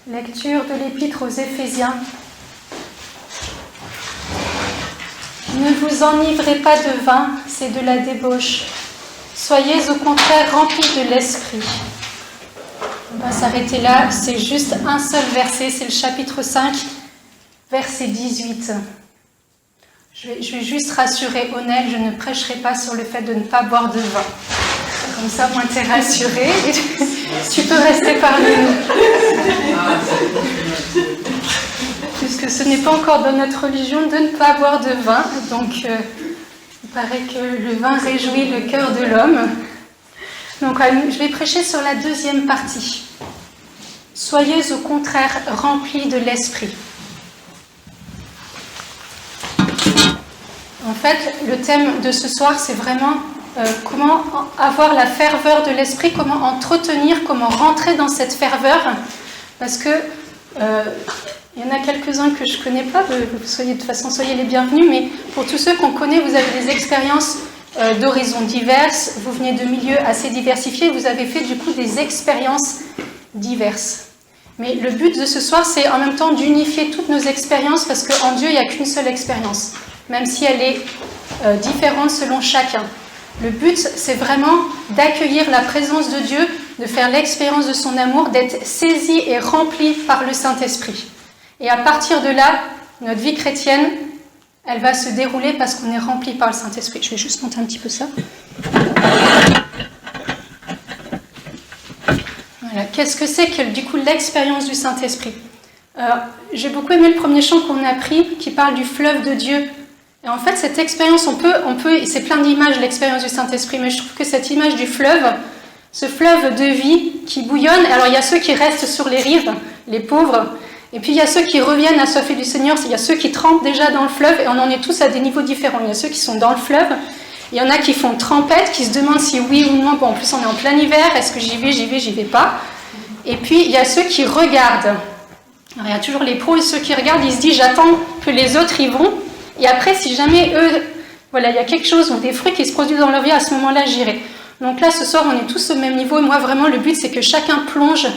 Lecture de l'Épître aux Éphésiens. Ne vous enivrez pas de vin, c'est de la débauche. Soyez au contraire remplis de l'esprit. On va s'arrêter là, c'est juste un seul verset, c'est le chapitre 5, verset 18. Je vais juste rassurer Onel, je ne prêcherai pas sur le fait de ne pas boire de vin. Comme ça, moi, t'es rassuré. Tu peux rester parmi nous. Puisque ce n'est pas encore dans notre religion de ne pas boire de vin. Donc, il paraît que le vin réjouit le cœur de l'homme. Donc, je vais prêcher sur la deuxième partie. Soyez au contraire remplis de l'esprit. En fait, le thème de ce soir, c'est vraiment comment avoir la ferveur de l'esprit, comment entretenir, comment rentrer dans cette ferveur. Parce que il y en a quelques-uns que je ne connais pas, de toute façon, soyez les bienvenus, mais pour tous ceux qu'on connaît, vous avez des expériences d'horizons diverses, vous venez de milieux assez diversifiés, vous avez fait du coup des expériences diverses. Mais le but de ce soir, c'est en même temps d'unifier toutes nos expériences, parce qu'en Dieu, il n'y a qu'une seule expérience, même si elle est différente selon chacun. Le but, c'est vraiment d'accueillir la présence de Dieu, de faire l'expérience de son amour, d'être saisi et rempli par le Saint-Esprit. Et à partir de là, notre vie chrétienne, elle va se dérouler parce qu'on est rempli par le Saint-Esprit. Je vais juste monter un petit peu ça. Voilà. Qu'est-ce que c'est que du coup l'expérience du Saint-Esprit ? J'ai beaucoup aimé le premier chant qu'on a appris qui parle du fleuve de Dieu. Et en fait, cette expérience, on peut, c'est plein d'images, l'expérience du Saint-Esprit, mais je trouve que cette image du fleuve, ce fleuve de vie qui bouillonne, alors il y a ceux qui restent sur les rives, les pauvres, et puis il y a ceux qui reviennent assoiffés du Seigneur, il y a ceux qui trempent déjà dans le fleuve, et on en est tous à des niveaux différents. Il y a ceux qui sont dans le fleuve, il y en a qui font trempette, qui se demandent si oui ou non, bon, en plus on est en plein hiver, est-ce que j'y vais pas. Et puis il y a ceux qui regardent. Alors, il y a toujours les pros et ceux qui regardent, ils se disent j'attends que les autres y vont. Et après, si jamais eux, voilà, il y a quelque chose ou des fruits qui se produisent dans leur vie, à ce moment-là, j'irai. Donc là, ce soir, on est tous au même niveau. Et moi, vraiment, le but, c'est que chacun plonge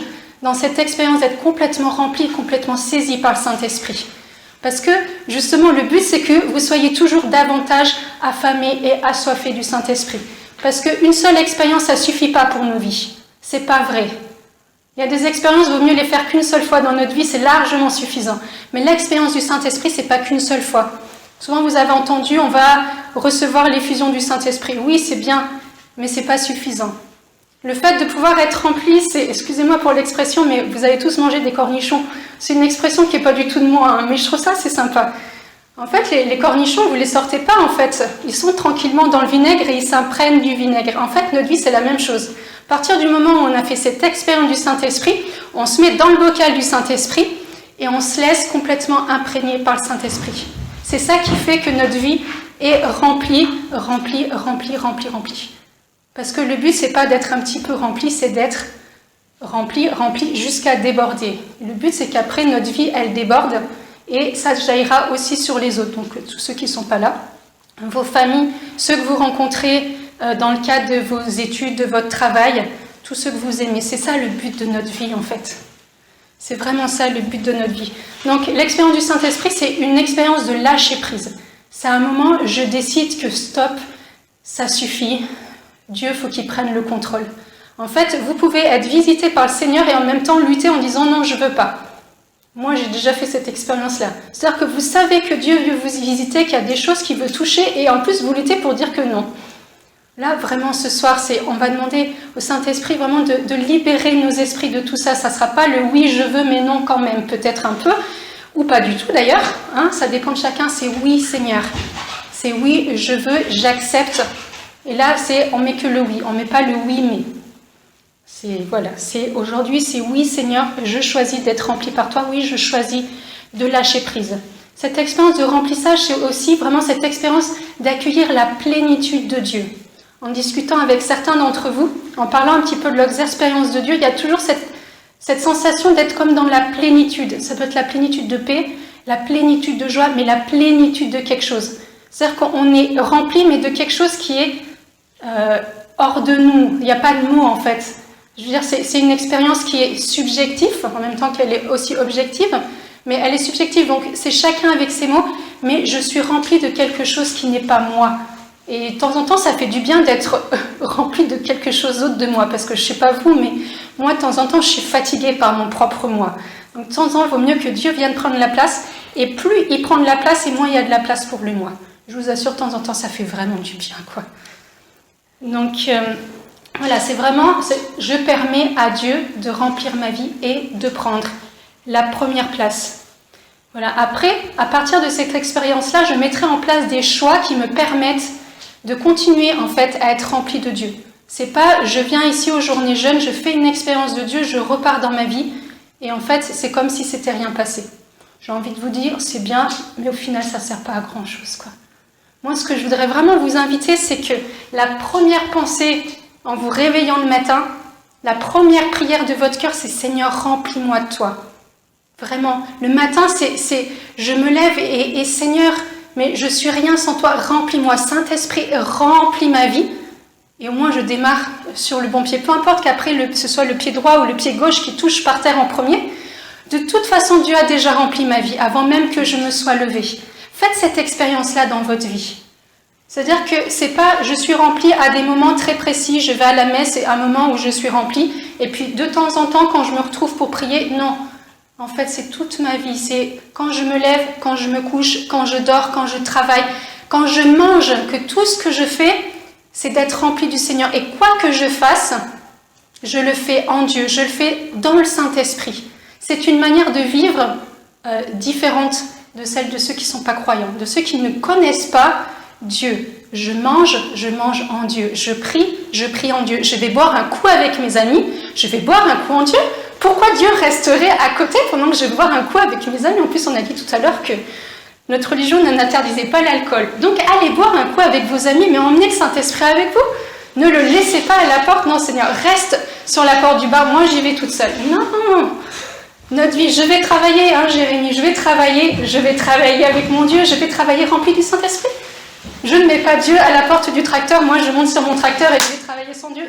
dans cette expérience d'être complètement rempli, complètement saisi par le Saint-Esprit. Parce que, justement, le but, c'est que vous soyez toujours davantage affamés et assoiffés du Saint-Esprit. Parce qu'une seule expérience, ça ne suffit pas pour nos vies. C'est pas vrai. Il y a des expériences, il vaut mieux les faire qu'une seule fois dans notre vie, c'est largement suffisant. Mais l'expérience du Saint-Esprit, c'est pas qu'une seule fois. Souvent, vous avez entendu, on va recevoir l'effusion du Saint-Esprit. Oui, c'est bien, mais c'est pas suffisant. Le fait de pouvoir être rempli, c'est, excusez-moi pour l'expression, mais vous avez tous mangé des cornichons. C'est une expression qui n'est pas du tout de moi, hein, mais je trouve ça assez sympa. En fait, les cornichons, vous ne les sortez pas, en fait. Ils sont tranquillement dans le vinaigre et ils s'imprègnent du vinaigre. En fait, notre vie, c'est la même chose. À partir du moment où on a fait cette expérience du Saint-Esprit, on se met dans le bocal du Saint-Esprit et on se laisse complètement imprégner par le Saint-Esprit. C'est ça qui fait que notre vie est remplie. Parce que le but, c'est pas d'être un petit peu rempli, c'est d'être rempli jusqu'à déborder. Le but, c'est qu'après, notre vie, elle déborde et ça jaillira aussi sur les autres. Donc, tous ceux qui ne sont pas là, vos familles, ceux que vous rencontrez dans le cadre de vos études, de votre travail, tous ceux que vous aimez. C'est ça le but de notre vie, en fait. C'est vraiment ça le but de notre vie. Donc l'expérience du Saint-Esprit, c'est une expérience de lâcher prise. C'est un moment, je décide que stop, ça suffit. Dieu, faut qu'il prenne le contrôle. En fait, vous pouvez être visité par le Seigneur et en même temps lutter en disant non, je veux pas. Moi, j'ai déjà fait cette expérience-là. C'est-à-dire que vous savez que Dieu veut vous visiter, qu'il y a des choses qu'il veut toucher et en plus vous luttez pour dire que non. Là, vraiment, ce soir, on va demander au Saint-Esprit vraiment de libérer nos esprits de tout ça. Ça ne sera pas le oui, je veux, mais non quand même, peut-être un peu, ou pas du tout d'ailleurs. Hein, ça dépend de chacun, c'est oui, Seigneur. C'est oui, je veux, j'accepte. Et là, on ne met que le oui, on ne met pas le oui, mais. Aujourd'hui, c'est oui, Seigneur, je choisis d'être rempli par toi. Oui, je choisis de lâcher prise. Cette expérience de remplissage, c'est aussi vraiment cette expérience d'accueillir la plénitude de Dieu. En discutant avec certains d'entre vous, en parlant un petit peu de leurs expériences de Dieu, il y a toujours cette sensation d'être comme dans la plénitude. Ça peut être la plénitude de paix, la plénitude de joie, mais la plénitude de quelque chose. C'est-à-dire qu'on est rempli, mais de quelque chose qui est hors de nous. Il n'y a pas de mots, en fait. Je veux dire, c'est une expérience qui est subjective, en même temps qu'elle est aussi objective, mais elle est subjective, donc c'est chacun avec ses mots, mais je suis remplie de quelque chose qui n'est pas moi. Et de temps en temps, ça fait du bien d'être remplie de quelque chose d'autre de moi, parce que je ne sais pas vous, mais moi, de temps en temps, je suis fatiguée par mon propre moi. Donc de temps en temps, il vaut mieux que Dieu vienne prendre la place, et plus il prend de la place, et moins il y a de la place pour le moi. Je vous assure, de temps en temps, ça fait vraiment du bien, quoi. Donc, voilà, c'est vraiment, je permets à Dieu de remplir ma vie et de prendre la première place. Voilà. Après, à partir de cette expérience-là, je mettrai en place des choix qui me permettent de continuer en fait à être rempli de Dieu. C'est pas, je viens ici aux journées jeunes, je fais une expérience de Dieu, je repars dans ma vie, et en fait, c'est comme si c'était rien passé. J'ai envie de vous dire, c'est bien, mais au final, ça sert pas à grand-chose, quoi. Moi, ce que je voudrais vraiment vous inviter, c'est que la première pensée en vous réveillant le matin, la première prière de votre cœur, c'est « Seigneur, remplis-moi de toi ». Vraiment, le matin, c'est je me lève et Seigneur, mais je suis rien sans toi, remplis-moi. Saint-Esprit, remplis ma vie. Et au moins, je démarre sur le bon pied. Peu importe qu'après, ce soit le pied droit ou le pied gauche qui touche par terre en premier. De toute façon, Dieu a déjà rempli ma vie avant même que je me sois levée. Faites cette expérience-là dans votre vie. C'est-à-dire que c'est pas je suis remplie à des moments très précis, je vais à la messe, c'est un moment où je suis remplie, et puis de temps en temps, quand je me retrouve pour prier, non. En fait, c'est toute ma vie. C'est quand je me lève, quand je me couche, quand je dors, quand je travaille, quand je mange, que tout ce que je fais, c'est d'être rempli du Seigneur. Et quoi que je fasse, je le fais en Dieu, je le fais dans le Saint-Esprit. C'est une manière de vivre différente de celle de ceux qui ne sont pas croyants, de ceux qui ne connaissent pas Dieu. Je mange en Dieu. Je prie en Dieu. Je vais boire un coup avec mes amis, je vais boire un coup en Dieu. Pourquoi Dieu resterait à côté pendant que je vais boire un coup avec mes amis? En plus, on a dit tout à l'heure que notre religion n'interdisait pas l'alcool. Donc, allez boire un coup avec vos amis, mais emmenez le Saint-Esprit avec vous. Ne le laissez pas à la porte. Non, Seigneur, reste sur la porte du bar. Moi, j'y vais toute seule. Non. Notre vie, je vais travailler, hein, Jérémie, je vais travailler avec mon Dieu, je vais travailler rempli du Saint-Esprit. Je ne mets pas Dieu à la porte du tracteur, moi je monte sur mon tracteur et je vais travailler sans Dieu.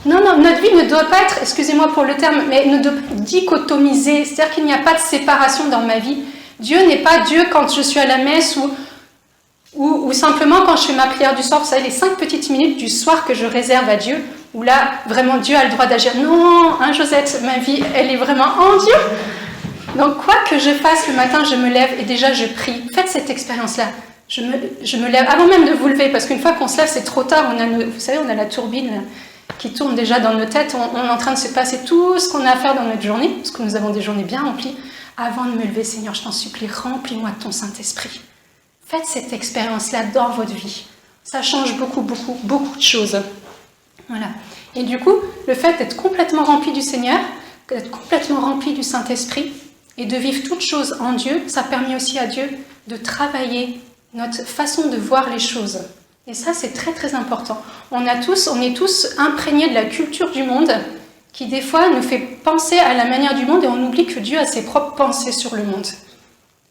Non, notre vie ne doit pas être, excusez-moi pour le terme, mais ne doit pas être dichotomisée, c'est-à-dire qu'il n'y a pas de séparation dans ma vie. Dieu n'est pas Dieu quand je suis à la messe ou simplement quand je fais ma prière du soir, vous savez, les 5 petites minutes du soir que je réserve à Dieu, où là, vraiment, Dieu a le droit d'agir. Non, hein, Josette, ma vie, elle est vraiment en Dieu. Donc, quoi que je fasse le matin, je me lève et déjà, je prie. Faites cette expérience-là. Je me lève, avant même de vous lever, parce qu'une fois qu'on se lève, c'est trop tard. Vous savez, on a la turbine qui tourne déjà dans nos têtes. On est en train de se passer tout ce qu'on a à faire dans notre journée, parce que nous avons des journées bien remplies. Avant de me lever, Seigneur, je t'en supplie, remplis-moi de ton Saint-Esprit. Faites cette expérience-là dans votre vie. Ça change beaucoup de choses. Voilà. Et du coup, le fait d'être complètement rempli du Seigneur, d'être complètement rempli du Saint-Esprit et de vivre toutes choses en Dieu, ça permet aussi à Dieu de travailler notre façon de voir les choses. Et ça, c'est très très important. On est tous imprégnés de la culture du monde qui des fois nous fait penser à la manière du monde et on oublie que Dieu a ses propres pensées sur le monde.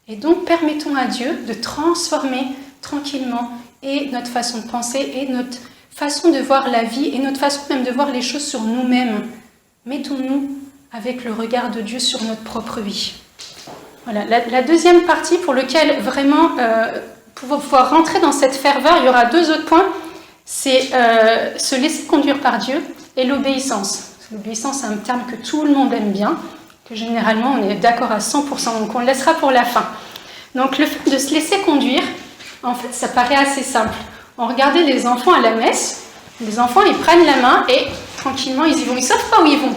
Et donc, permettons à Dieu de transformer tranquillement et notre façon de penser et notre façon de voir la vie et notre façon même de voir les choses sur nous-mêmes. Mettons-nous avec le regard de Dieu sur notre propre vie. Voilà, la deuxième partie pour laquelle vraiment, pour pouvoir rentrer dans cette ferveur, il y aura 2 autres points. C'est se laisser conduire par Dieu et l'obéissance. L'obéissance, c'est un terme que tout le monde aime bien, que généralement on est d'accord à 100%, donc on le laissera pour la fin. Donc le fait de se laisser conduire, en fait, ça paraît assez simple. On regardait les enfants à la messe, les enfants ils prennent la main et tranquillement ils y vont. Ils ne savent pas où ils vont,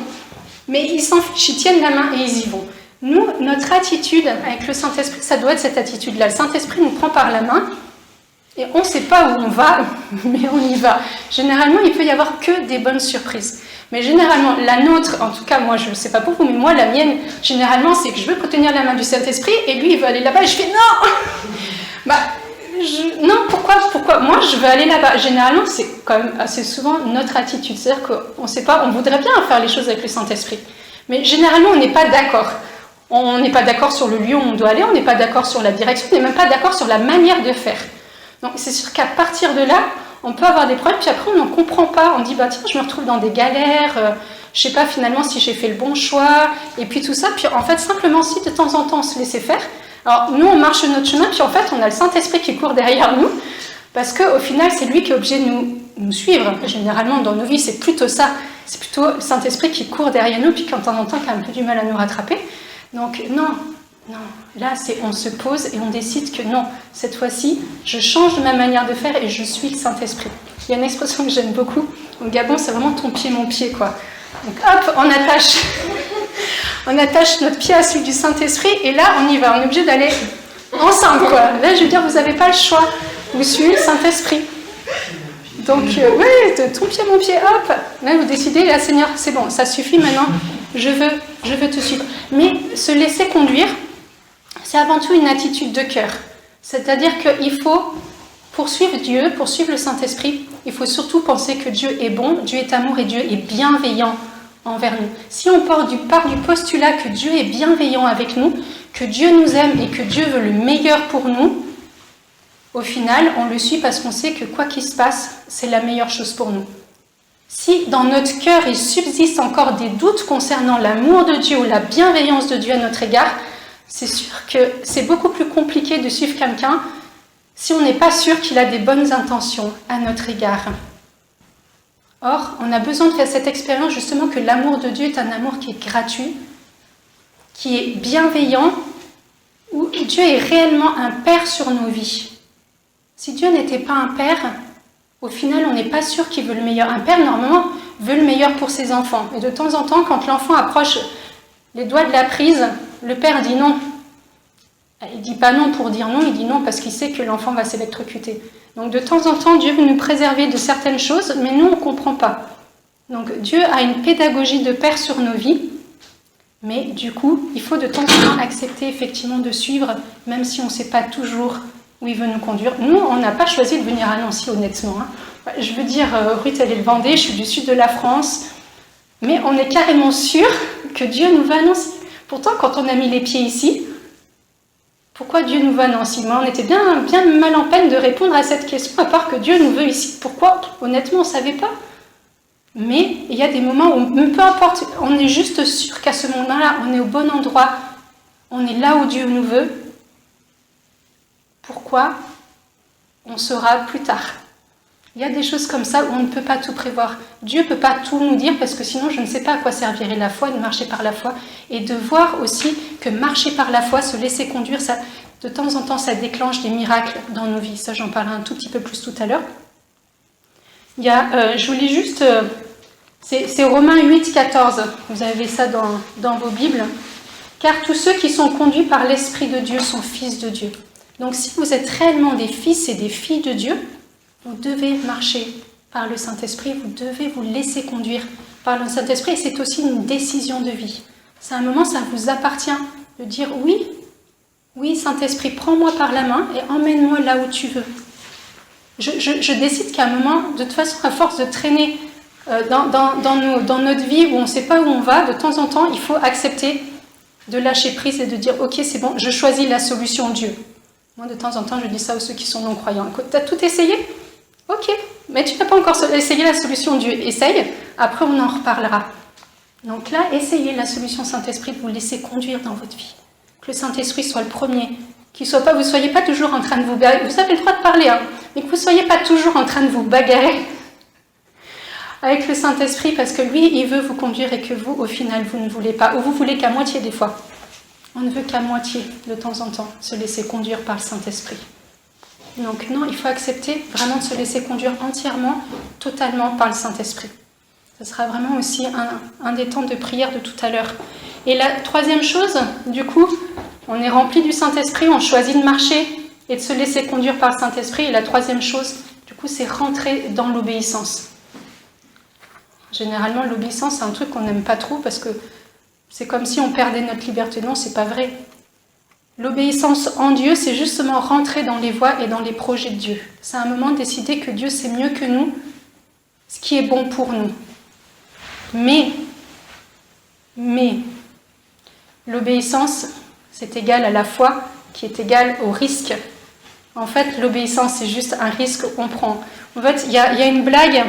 mais ils s'en fichent, ils tiennent la main et ils y vont. Nous, notre attitude avec le Saint-Esprit, ça doit être cette attitude-là. Le Saint-Esprit nous prend par la main et on ne sait pas où on va, mais on y va. Généralement, il peut y avoir que des bonnes surprises. Mais généralement, la nôtre, en tout cas moi je ne sais pas pour vous, mais moi la mienne, généralement c'est que je veux tenir la main du Saint-Esprit et lui il veut aller là-bas et je fais non. Non, pourquoi moi je veux aller là-bas. Généralement c'est quand même assez souvent notre attitude, c'est-à-dire qu'on ne sait pas, on voudrait bien faire les choses avec le Saint-Esprit, mais généralement on n'est pas d'accord. On n'est pas d'accord sur le lieu où on doit aller, on n'est pas d'accord sur la direction, on n'est même pas d'accord sur la manière de faire. Donc c'est sûr qu'à partir de là, on peut avoir des problèmes, puis après on n'en comprend pas. On dit, bah tiens, je me retrouve dans des galères, je sais pas finalement si j'ai fait le bon choix, et puis tout ça. Puis en fait, simplement si de temps en temps on se laissait faire, alors nous on marche notre chemin, puis en fait on a le Saint-Esprit qui court derrière nous, parce qu'au final c'est lui qui est obligé de nous suivre. Généralement dans nos vies c'est plutôt ça, c'est plutôt le Saint-Esprit qui court derrière nous, puis quand de temps en temps qui a un peu du mal à nous rattraper. Donc non, là on se pose et on décide que non, cette fois-ci je change de ma manière de faire et je suis le Saint-Esprit. Il y a une expression que j'aime beaucoup, au Gabon c'est vraiment ton pied mon pied quoi. Donc hop, on attache notre pied à celui du Saint-Esprit et là on y va, on est obligé d'aller ensemble quoi. Là je veux dire, vous n'avez pas le choix, vous suivez le Saint-Esprit. Donc oui, ton pied mon pied, hop, là vous décidez, là Seigneur c'est bon, ça suffit maintenant, je veux te suivre. Mais se laisser conduire, c'est avant tout une attitude de cœur. C'est-à-dire qu'il faut poursuivre Dieu, poursuivre le Saint-Esprit, il faut surtout penser que Dieu est bon, Dieu est amour et Dieu est bienveillant envers nous. Si on part du postulat que Dieu est bienveillant avec nous, que Dieu nous aime et que Dieu veut le meilleur pour nous, au final, on le suit parce qu'on sait que quoi qu'il se passe, c'est la meilleure chose pour nous. Si dans notre cœur, il subsiste encore des doutes concernant l'amour de Dieu ou la bienveillance de Dieu à notre égard, c'est sûr que c'est beaucoup plus compliqué de suivre quelqu'un si on n'est pas sûr qu'il a des bonnes intentions à notre égard. Or, on a besoin de faire cette expérience justement que l'amour de Dieu est un amour qui est gratuit, qui est bienveillant, où Dieu est réellement un Père sur nos vies. Si Dieu n'était pas un Père, au final, on n'est pas sûr qu'il veut le meilleur. Un Père, normalement, veut le meilleur pour ses enfants. Et de temps en temps, quand l'enfant approche les doigts de la prise, le Père dit non. Il ne dit pas non pour dire non, il dit non parce qu'il sait que l'enfant va s'électrocuter. Donc de temps en temps, Dieu veut nous préserver de certaines choses, mais nous, on ne comprend pas. Donc Dieu a une pédagogie de Père sur nos vies, mais du coup, il faut de temps en temps accepter effectivement de suivre, même si on ne sait pas toujours où il veut nous conduire. Nous, on n'a pas choisi de venir à Nancy, honnêtement. Je veux dire, Ruth, elle est de Vendée, je suis du sud de la France, mais on est carrément sûr que Dieu nous veut à Nancy. Pourtant, quand on a mis les pieds ici, pourquoi Dieu nous veut à Nancy? Moi, on était bien mal en peine de répondre à cette question, à part que Dieu nous veut ici. Pourquoi? Honnêtement, on ne savait pas. Mais il y a des moments où, peu importe, on est juste sûr qu'à ce moment-là, on est au bon endroit, on est là où Dieu nous veut. Pourquoi? On saura plus tard. Il y a des choses comme ça où on ne peut pas tout prévoir. Dieu ne peut pas tout nous dire parce que sinon je ne sais pas à quoi servirait la foi, de marcher par la foi. Et de voir aussi que marcher par la foi, se laisser conduire, ça, de temps en temps ça déclenche des miracles dans nos vies. Ça j'en parlerai un tout petit peu plus tout à l'heure. Il y a, je vous lis juste, c'est Romains 8, 14. Vous avez ça dans vos Bibles. Car tous ceux qui sont conduits par l'Esprit de Dieu sont fils de Dieu. Donc si vous êtes réellement des fils et des filles de Dieu, vous devez marcher par le Saint-Esprit, vous devez vous laisser conduire par le Saint-Esprit et c'est aussi une décision de vie. C'est un moment, ça vous appartient de dire oui Saint-Esprit, prends-moi par la main et emmène-moi là où tu veux. Je décide qu'à un moment, de toute façon, à force de traîner dans notre vie où on ne sait pas où on va, de temps en temps, il faut accepter de lâcher prise et de dire ok, c'est bon, je choisis la solution Dieu. Moi, de temps en temps, je dis ça aux ceux qui sont non-croyants. Tu as tout essayé? Ok, mais tu n'as pas encore essayé la solution Dieu. Essaye, après on en reparlera. Donc là, essayez la solution Saint-Esprit, de vous laisser conduire dans votre vie. Que le Saint-Esprit soit le premier. Qu'il soit pas, vous ne soyez pas toujours en train de vous bagarrer. Vous avez le droit de parler, hein, mais que vous ne soyez pas toujours en train de vous bagarrer avec le Saint-Esprit, parce que lui, il veut vous conduire et que vous, au final, vous ne voulez pas. Ou vous voulez qu'à moitié des fois. On ne veut qu'à moitié, de temps en temps, se laisser conduire par le Saint-Esprit. Donc non, il faut accepter vraiment de se laisser conduire entièrement, totalement par le Saint-Esprit. Ce sera vraiment aussi un des temps de prière de tout à l'heure. Et la troisième chose, du coup, on est rempli du Saint-Esprit, on choisit de marcher et de se laisser conduire par le Saint-Esprit. Et la troisième chose, du coup, c'est rentrer dans l'obéissance. Généralement, l'obéissance, c'est un truc qu'on n'aime pas trop parce que c'est comme si on perdait notre liberté. Non, c'est pas vrai. L'obéissance en Dieu, c'est justement rentrer dans les voies et dans les projets de Dieu. C'est un moment de décider que Dieu sait mieux que nous ce qui est bon pour nous. Mais l'obéissance, c'est égal à la foi, qui est égale au risque. En fait, l'obéissance, c'est juste un risque qu'on prend. En fait, il y a une blague,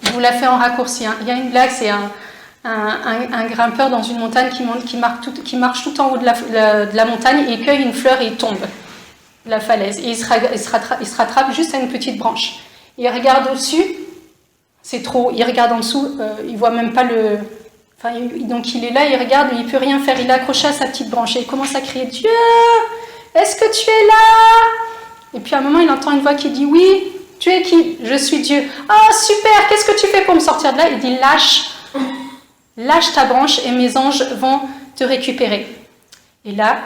je vous la fais en raccourci, hein. Il y a une blague, c'est un grimpeur dans une montagne qui marche tout en haut de la montagne et il cueille une fleur et il tombe de la falaise. Et il se rattrape juste à une petite branche. Il regarde au-dessus, c'est trop. Il regarde en dessous, il voit même pas le... Enfin, donc il est là, il regarde, mais il peut rien faire. Il est accroché à sa petite branche et il commence à crier « Dieu, est-ce que tu es là ?» Et puis à un moment, il entend une voix qui dit « Oui, tu es qui ? Je suis Dieu. »« Ah, super, qu'est-ce que tu fais pour me sortir de là ?» Il dit « Lâche ta branche et mes anges vont te récupérer. » Et là,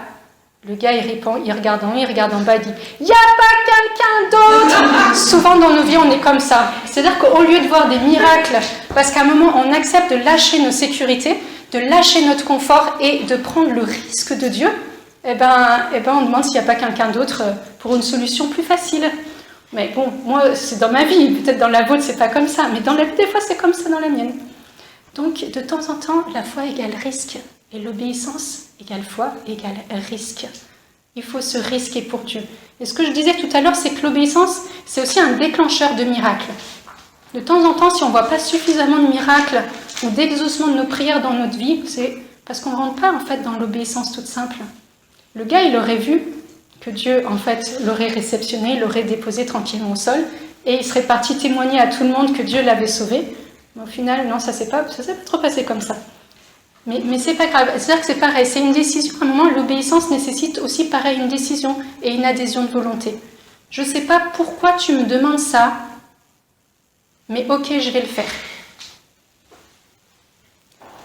le gars, il répond, il regarde en haut, il regarde en bas, il dit « Il n'y a pas quelqu'un d'autre !» Souvent dans nos vies, on est comme ça. C'est-à-dire qu'au lieu de voir des miracles, parce qu'à un moment, on accepte de lâcher nos sécurités, de lâcher notre confort et de prendre le risque de Dieu, on demande s'il n'y a pas quelqu'un d'autre pour une solution plus facile. Mais bon, moi, c'est dans ma vie, peut-être dans la vôtre, c'est pas comme ça, mais dans la vie, des fois, c'est comme ça dans la mienne. Donc, de temps en temps, la foi égale risque, et l'obéissance égale foi égale risque. Il faut se risquer pour Dieu. Et ce que je disais tout à l'heure, c'est que l'obéissance, c'est aussi un déclencheur de miracles. De temps en temps, si on ne voit pas suffisamment de miracles ou d'exaucement de nos prières dans notre vie, c'est parce qu'on ne rentre pas en fait dans l'obéissance toute simple. Le gars, il aurait vu que Dieu, en fait, l'aurait réceptionné, l'aurait déposé tranquillement au sol, et il serait parti témoigner à tout le monde que Dieu l'avait sauvé. Mais au final, non, ça ne s'est pas trop passé comme ça. Mais c'est pas grave, c'est-à-dire que c'est pareil, c'est une décision. À un moment, l'obéissance nécessite aussi pareil une décision et une adhésion de volonté. Je ne sais pas pourquoi tu me demandes ça, mais ok, je vais le faire.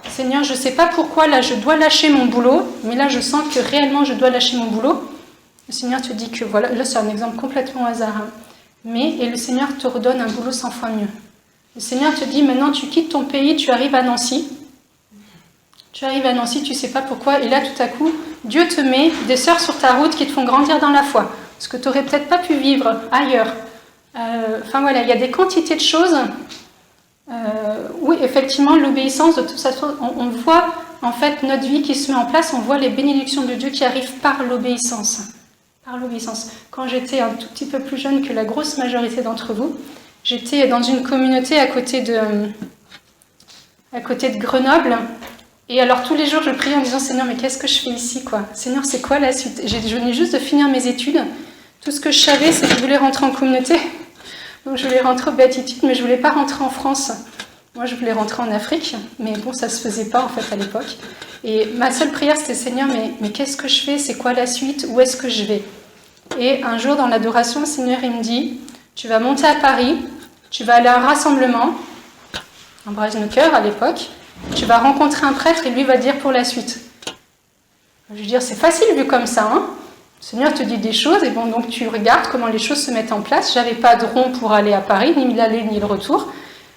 Seigneur, je ne sais pas pourquoi, là, je dois lâcher mon boulot, mais là, je sens que réellement, je dois lâcher mon boulot. Le Seigneur te dit que, voilà, là, c'est un exemple complètement au hasard, hein. Et le Seigneur te redonne un boulot 100 fois mieux. Le Seigneur te dit, maintenant, tu quittes ton pays, tu arrives à Nancy. Tu arrives à Nancy, tu ne sais pas pourquoi, et là, tout à coup, Dieu te met des sœurs sur ta route qui te font grandir dans la foi, ce que tu n'aurais peut-être pas pu vivre ailleurs. Enfin voilà, il y a des quantités de choses. Oui, effectivement, l'obéissance, de toute façon, on voit en fait notre vie qui se met en place, on voit les bénédictions de Dieu qui arrivent par l'obéissance. Par l'obéissance. Quand j'étais un tout petit peu plus jeune que la grosse majorité d'entre vous, j'étais dans une communauté à côté de Grenoble. Et alors tous les jours, je priais en disant « Seigneur, mais qu'est-ce que je fais ici, quoi ? Seigneur, c'est quoi la suite ?» Je venais juste de finir mes études. Tout ce que je savais, c'est que je voulais rentrer en communauté. Donc je voulais rentrer au béatitude, mais je ne voulais pas rentrer en France. Moi, je voulais rentrer en Afrique, mais bon, ça ne se faisait pas, en fait, à l'époque. Et ma seule prière, c'était « Seigneur, mais qu'est-ce que je fais ? C'est quoi la suite ? Où est-ce que je vais ?» Et un jour, dans l'adoration, le Seigneur, il me dit « Tu vas monter à Paris, tu vas aller à un rassemblement, en Braise-Neuqueur à l'époque, tu vas rencontrer un prêtre et lui va dire pour la suite. » Je veux dire, c'est facile vu comme ça, hein. Le Seigneur te dit des choses, et bon, donc tu regardes comment les choses se mettent en place. J'avais pas de rond pour aller à Paris, ni l'aller ni le retour.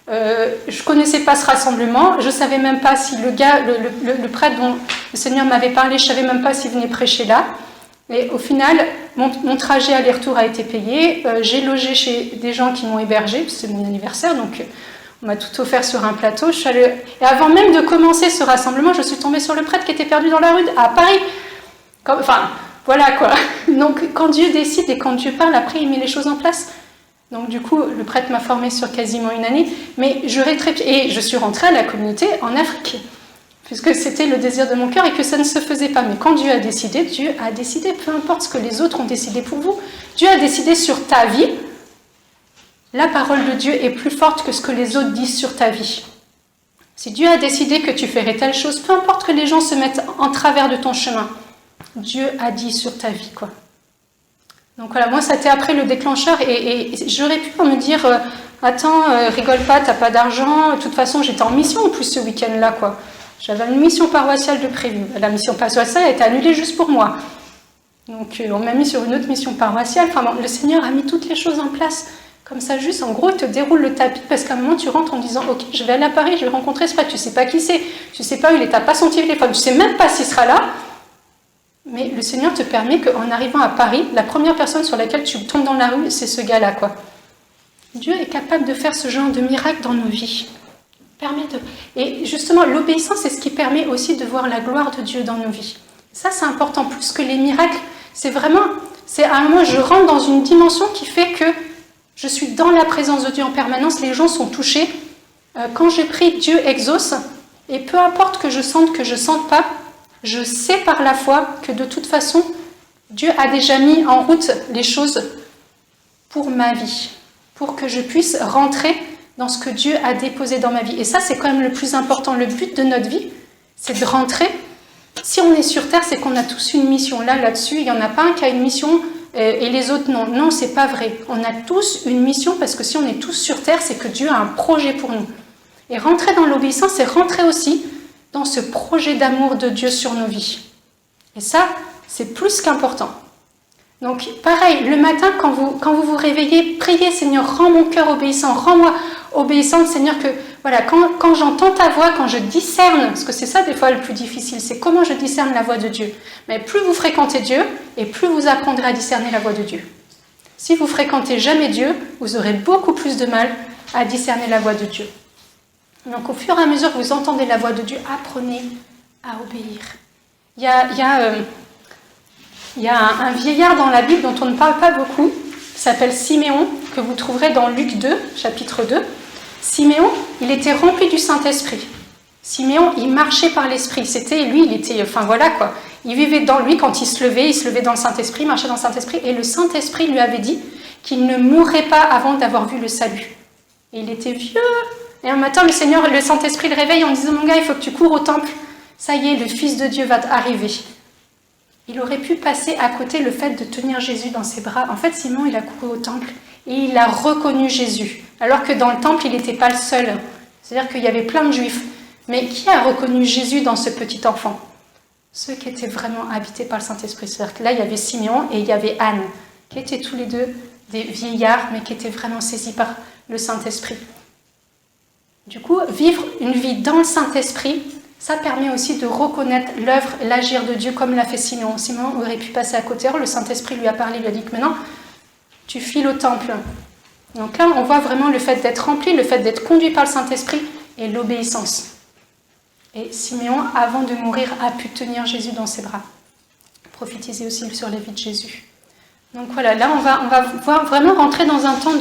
Je connaissais pas ce rassemblement, je savais même pas si le prêtre dont le Seigneur m'avait parlé, je savais même pas s'il venait prêcher là. Et au final, mon trajet aller-retour a été payé. J'ai logé chez des gens qui m'ont hébergé, c'est mon anniversaire, donc on m'a tout offert sur un plateau. Et avant même de commencer ce rassemblement, je suis tombée sur le prêtre qui était perdu dans la rue à Paris. Enfin, voilà quoi. Donc quand Dieu décide et quand Dieu parle, après il met les choses en place. Donc du coup, le prêtre m'a formée sur quasiment une année. Mais et je suis rentrée à la communauté en Afrique, puisque c'était le désir de mon cœur et que ça ne se faisait pas. Mais quand Dieu a décidé, peu importe ce que les autres ont décidé pour vous, Dieu a décidé sur ta vie. La parole de Dieu est plus forte que ce que les autres disent sur ta vie. Si Dieu a décidé que tu ferais telle chose, peu importe que les gens se mettent en travers de ton chemin, Dieu a dit sur ta vie, quoi. Donc voilà, moi, ça a été après le déclencheur et j'aurais pu me dire attends, rigole pas, t'as pas d'argent. De toute façon, j'étais en mission en plus ce week-end-là, quoi. J'avais une mission paroissiale de prévue. La mission paroissiale a été annulée juste pour moi. Donc on m'a mis sur une autre mission paroissiale. Enfin bon, le Seigneur a mis toutes les choses en place. Comme ça, juste, en gros, il te déroule le tapis parce qu'à un moment, tu rentres en disant « Ok, je vais aller à Paris, je vais rencontrer ce prêtre. » Tu ne sais pas qui c'est, tu ne sais pas où il est, tu n'as pas son téléphone, tu ne sais même pas s'il sera là. Mais le Seigneur te permet qu'en arrivant à Paris, la première personne sur laquelle tu tombes dans la rue, c'est ce gars-là, quoi. Dieu est capable de faire ce genre de miracle dans nos vies. Et justement, l'obéissance, c'est ce qui permet aussi de voir la gloire de Dieu dans nos vies. Ça, c'est important. Plus que les miracles, c'est vraiment c'est à un moment, je rentre dans une dimension qui fait que je suis dans la présence de Dieu en permanence, les gens sont touchés. Quand je prie, Dieu exauce, et peu importe que je sente pas, je sais par la foi que de toute façon, Dieu a déjà mis en route les choses pour ma vie, pour que je puisse rentrer dans ce que Dieu a déposé dans ma vie. Et ça, c'est quand même le plus important. Le but de notre vie, c'est de rentrer. Si on est sur Terre, c'est qu'on a tous une mission. Là-dessus, il n'y en a pas un qui a une mission et les autres non. Non, c'est pas vrai. On a tous une mission parce que si on est tous sur Terre, c'est que Dieu a un projet pour nous. Et rentrer dans l'obéissance, c'est rentrer aussi dans ce projet d'amour de Dieu sur nos vies. Et ça, c'est plus qu'important. Donc, pareil, le matin, quand vous vous réveillez, priez, Seigneur, rends mon cœur obéissant, rends-moi obéissante, Seigneur, que voilà, quand j'entends ta voix, quand je discerne, parce que c'est ça des fois le plus difficile, c'est comment je discerne la voix de Dieu. Mais plus vous fréquentez Dieu, et plus vous apprendrez à discerner la voix de Dieu. Si vous fréquentez jamais Dieu, vous aurez beaucoup plus de mal à discerner la voix de Dieu. Donc, au fur et à mesure que vous entendez la voix de Dieu, apprenez à obéir. Il y a un vieillard dans la Bible dont on ne parle pas beaucoup, qui s'appelle Siméon, que vous trouverez dans Luc 2, chapitre 2. Siméon, il était rempli du Saint-Esprit. Siméon, il marchait par l'Esprit. Il vivait dans lui, quand il se levait dans le Saint-Esprit, marchait dans le Saint-Esprit, et le Saint-Esprit lui avait dit qu'il ne mourrait pas avant d'avoir vu le salut. Et il était vieux. Et un matin, le Saint-Esprit le réveille en disant « Mon gars, il faut que tu cours au temple. Ça y est, le Fils de Dieu va arriver. » Il aurait pu passer à côté le fait de tenir Jésus dans ses bras. En fait, Simon, il a couru au temple et il a reconnu Jésus. Alors que dans le temple, il n'était pas le seul. C'est-à-dire qu'il y avait plein de Juifs. Mais qui a reconnu Jésus dans ce petit enfant? Ceux qui étaient vraiment habités par le Saint-Esprit. C'est-à-dire que là, il y avait Siméon et il y avait Anne, qui étaient tous les deux des vieillards, mais qui étaient vraiment saisis par le Saint-Esprit. Du coup, vivre une vie dans le Saint-Esprit, ça permet aussi de reconnaître l'œuvre, l'agir de Dieu comme l'a fait Siméon. Siméon aurait pu passer à côté. Le Saint-Esprit lui a parlé, lui a dit que maintenant, tu files au temple. Donc là, on voit vraiment le fait d'être rempli, le fait d'être conduit par le Saint-Esprit et l'obéissance. Et Siméon, avant de mourir, a pu tenir Jésus dans ses bras. Prophétiser aussi sur la vie de Jésus. Donc voilà, là, on va vraiment rentrer dans un temps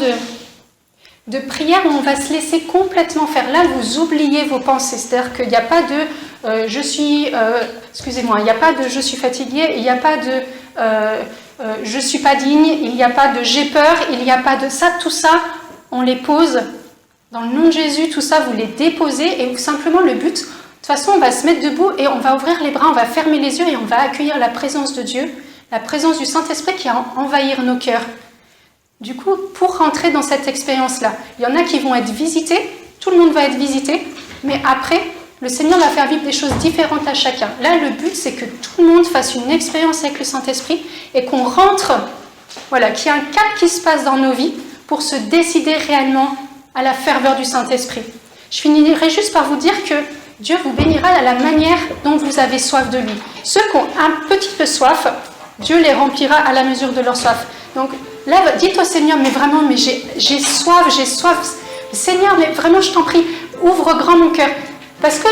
de prière où on va se laisser complètement faire. Là, vous oubliez vos pensées. C'est-à-dire qu'il n'y a pas de il n'y a pas de je suis fatigué, il n'y a pas de je suis pas digne, il n'y a pas de j'ai peur, il n'y a pas de ça, tout ça, on les pose. Dans le nom de Jésus, tout ça, vous les déposez et simplement le but, de toute façon, on va se mettre debout et on va ouvrir les bras, on va fermer les yeux et on va accueillir la présence de Dieu, la présence du Saint-Esprit qui va envahir nos cœurs. Du coup, pour rentrer dans cette expérience-là, il y en a qui vont être visités, tout le monde va être visité, mais après, le Seigneur va faire vivre des choses différentes à chacun. Là, le but, c'est que tout le monde fasse une expérience avec le Saint-Esprit et qu'on rentre, voilà, qu'il y ait un cap qui se passe dans nos vies pour se décider réellement à la ferveur du Saint-Esprit. Je finirai juste par vous dire que Dieu vous bénira à la manière dont vous avez soif de lui. Ceux qui ont un petit peu soif, Dieu les remplira à la mesure de leur soif. Donc là, dites au Seigneur, mais vraiment, mais j'ai soif. Seigneur, mais vraiment, je t'en prie, ouvre grand mon cœur. Parce que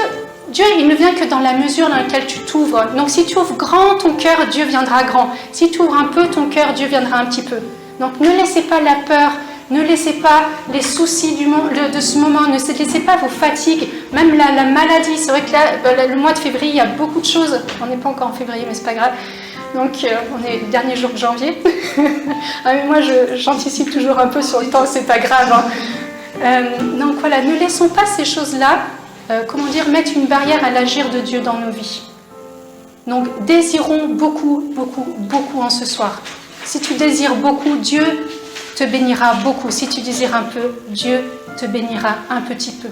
Dieu, il ne vient que dans la mesure dans laquelle tu t'ouvres. Donc si tu ouvres grand ton cœur, Dieu viendra grand. Si tu ouvres un peu ton cœur, Dieu viendra un petit peu. Donc ne laissez pas la peur, ne laissez pas les soucis de ce moment, ne laissez pas vos fatigues, même la maladie. C'est vrai que là, le mois de février, il y a beaucoup de choses. On n'est pas encore en février, mais c'est pas grave. Donc, on est le dernier jour de janvier. Ah, mais moi, j'anticipe toujours un peu sur le temps, c'est pas grave. Hein. Donc voilà, ne laissons pas ces choses-là, mettre une barrière à l'agir de Dieu dans nos vies. Donc, désirons beaucoup, beaucoup, beaucoup en ce soir. Si tu désires beaucoup, Dieu te bénira beaucoup. Si tu désires un peu, Dieu te bénira un petit peu.